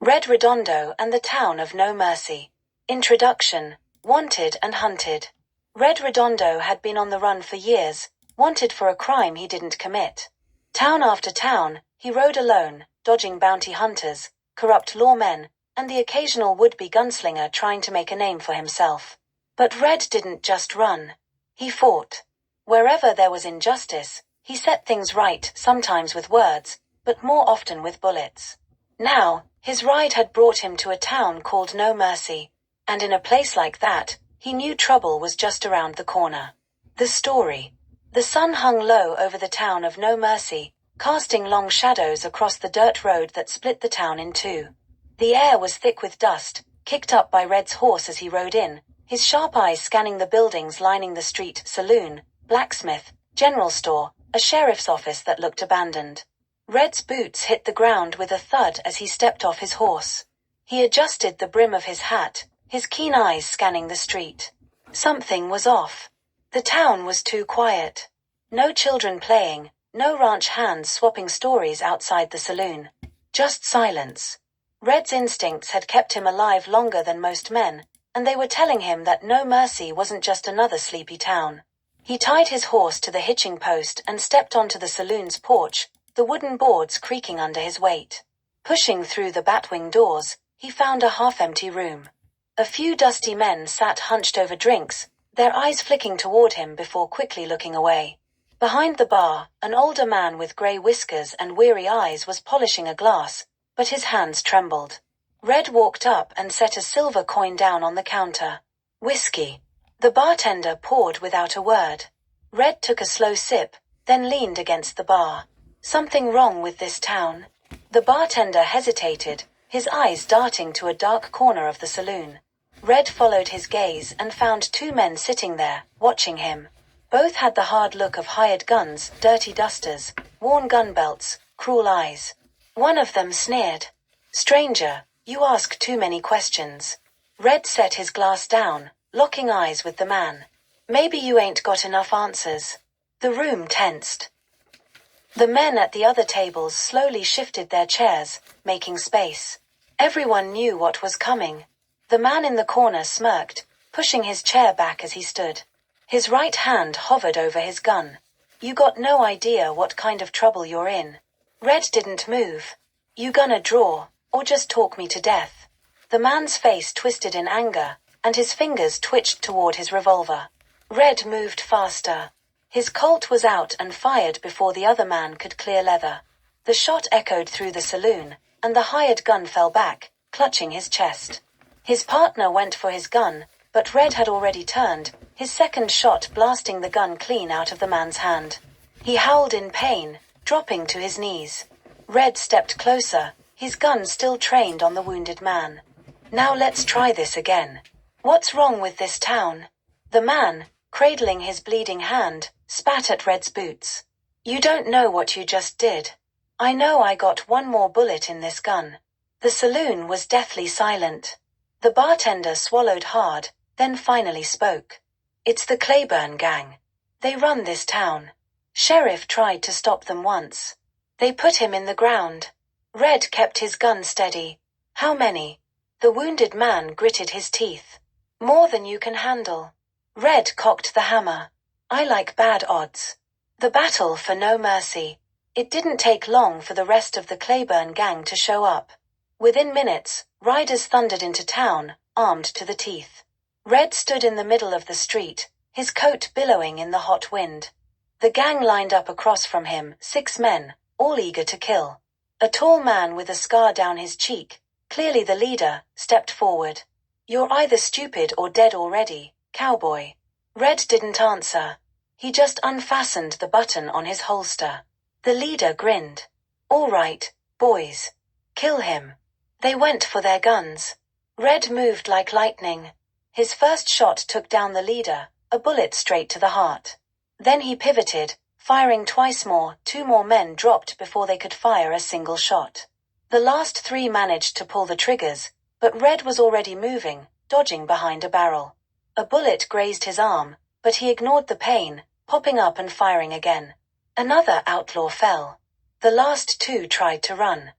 Red Redondo and the Town of No Mercy. Introduction. Wanted and hunted. Red Redondo had been on the run for years, wanted for a crime he didn't commit. Town after town, he rode alone, dodging bounty hunters, corrupt lawmen, and the occasional would-be gunslinger trying to make a name for himself. But Red didn't just run. He fought. Wherever there was injustice, he set things right, sometimes with words, but more often with bullets. Now, his ride had brought him to a town called No Mercy, and in a place like that, he knew trouble was just around the corner. The story. The sun hung low over the town of No Mercy, casting long shadows across the dirt road that split the town in two. The air was thick with dust, kicked up by Red's horse as he rode in, his sharp eyes scanning the buildings lining the street: saloon, blacksmith, general store, a sheriff's office that looked abandoned. Red's boots hit the ground with a thud as he stepped off his horse. He adjusted the brim of his hat, his keen eyes scanning the street. Something was off. The town was too quiet. No children playing, no ranch hands swapping stories outside the saloon. Just silence. Red's instincts had kept him alive longer than most men, and they were telling him that No Mercy wasn't just another sleepy town. He tied his horse to the hitching post and stepped onto the saloon's porch, the wooden boards creaking under his weight. Pushing through the batwing doors, he found a half-empty room. A few dusty men sat hunched over drinks, their eyes flicking toward him before quickly looking away. Behind the bar, an older man with gray whiskers and weary eyes was polishing a glass, but his hands trembled. Red walked up and set a silver coin down on the counter. Whiskey. The bartender poured without a word. Red took a slow sip, then leaned against the bar. Something wrong with this town? The bartender hesitated, his eyes darting to a dark corner of the saloon. Red followed his gaze and found two men sitting there, watching him. Both had the hard look of hired guns, dirty dusters, worn gun belts, cruel eyes. One of them sneered. "Stranger, you ask too many questions." Red set his glass down, locking eyes with the man. "Maybe you ain't got enough answers." The room tensed. The men at the other tables slowly shifted their chairs, making space. Everyone knew what was coming. The man in the corner smirked, pushing his chair back as he stood. His right hand hovered over his gun. "You got no idea what kind of trouble you're in." Red didn't move. "You gonna draw, or just talk me to death?" The man's face twisted in anger, and his fingers twitched toward his revolver. Red moved faster. His Colt was out and fired before the other man could clear leather. The shot echoed through the saloon, and the hired gun fell back, clutching his chest. His partner went for his gun, but Red had already turned, his second shot blasting the gun clean out of the man's hand. He howled in pain, dropping to his knees. Red stepped closer, his gun still trained on the wounded man. "Now let's try this again. What's wrong with this town?" The man, cradling his bleeding hand, spat at Red's boots. "You don't know what you just did." "I know I got one more bullet in this gun." The saloon was deathly silent. The bartender swallowed hard, then finally spoke. "It's the Claiborne gang. They run this town. Sheriff tried to stop them once. They put him in the ground." Red kept his gun steady. "How many?" The wounded man gritted his teeth. "More than you can handle." Red cocked the hammer. "I like bad odds." The battle for No Mercy. It didn't take long for the rest of the Claiborne gang to show up. Within minutes, riders thundered into town, armed to the teeth. Red stood in the middle of the street, his coat billowing in the hot wind. The gang lined up across from him, 6 men, all eager to kill. A tall man with a scar down his cheek, clearly the leader, stepped forward. "You're either stupid or dead already, cowboy." Red didn't answer. He just unfastened the button on his holster. The leader grinned. "All right, boys. Kill him." They went for their guns. Red moved like lightning. His first shot took down the leader, a bullet straight to the heart. Then he pivoted, firing twice more. 2 more men dropped before they could fire a single shot. The last 3 managed to pull the triggers, but Red was already moving, dodging behind a barrel. A bullet grazed his arm, but he ignored the pain, popping up and firing again. Another outlaw fell. The last 2 tried to run.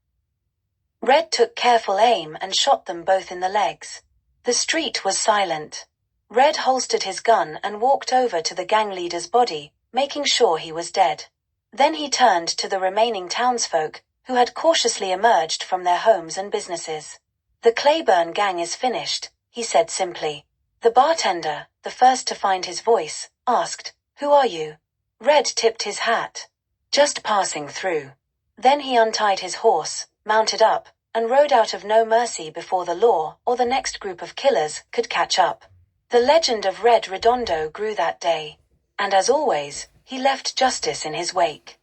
Red took careful aim and shot them both in the legs. The street was silent. Red holstered his gun and walked over to the gang leader's body, making sure he was dead. Then he turned to the remaining townsfolk, who had cautiously emerged from their homes and businesses. "The Claiborne gang is finished," he said simply. The bartender, the first to find his voice, asked, "Who are you?" Red tipped his hat. "Just passing through." Then he untied his horse, mounted up, and rode out of No Mercy before the law or the next group of killers could catch up. The legend of Red Redondo grew that day. And as always, he left justice in his wake.